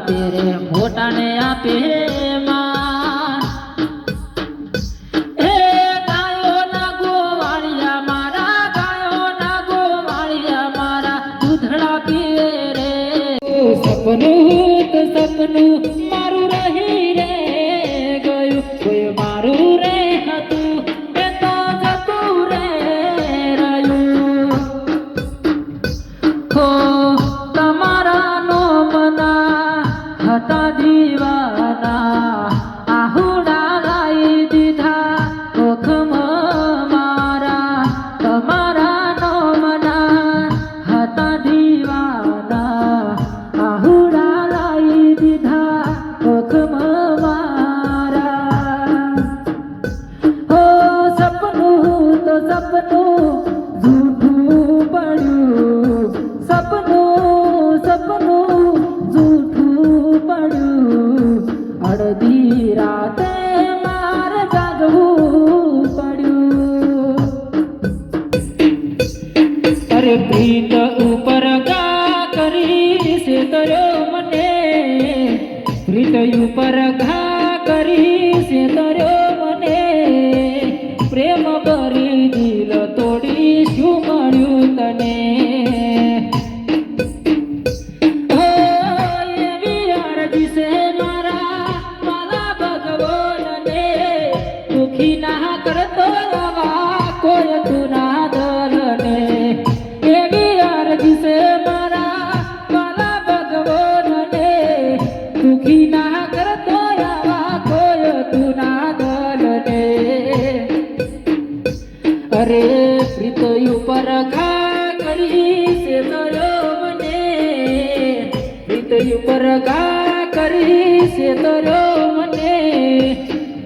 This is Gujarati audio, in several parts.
આપે રે મોટાને આપે માન હે ગાયો ના ગોવાળિયા મારા ગાયો ના ગોવાળિયા મારા દૂધડા પીવે રે સપનું તો સપનું મારું રહી રે ગયું કોઈ મારું રે હતું એ તો જતું રે રહ્યું હો તમારા નોમના હતા દીવાના આહુડા લાઈ દીધા ઓખમ મારા તમારા નોમના હતા દીવાના આહુડા લાઈ દીધા ઓખમ મારા હો સપનું તો સપનું જૂઠું પડ્યું સપનું સપનું જૂઠું પડ્યું અડધી રાતે મારે જાગવું પડ્યું અરે પ્રીત ઉપર ઘા કરી છે તર્યો મને પ્રીત ઉપર ઘા કરી છે તર્યો મને પ્રેમ ભરી દિલ તોડી શું મળ્યું તને હો એવી અરજી છે મારા મારા ભગવાનને દુખી ના કરતો રવા કોઈ તુના દલને એવી અરજી છે મારા મારા ભગવાનને દુખી ના કરતો રવા કોઈ તુના દલને અરે પ્રીત ઉપર ઘા કરી છે તર્યો મને પ્રીત ઉપર ઘા કરી છે તર્યો મને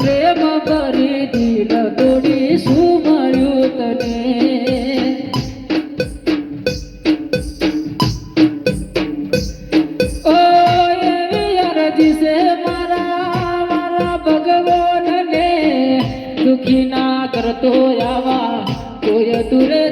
પ્રેમ ભરી દિલ તોડી શું મળ્યું તને ઓ એવી અરજી છે મારા મારા ભગવાનને દુખી ના કરતો આવા કોઈ તુરે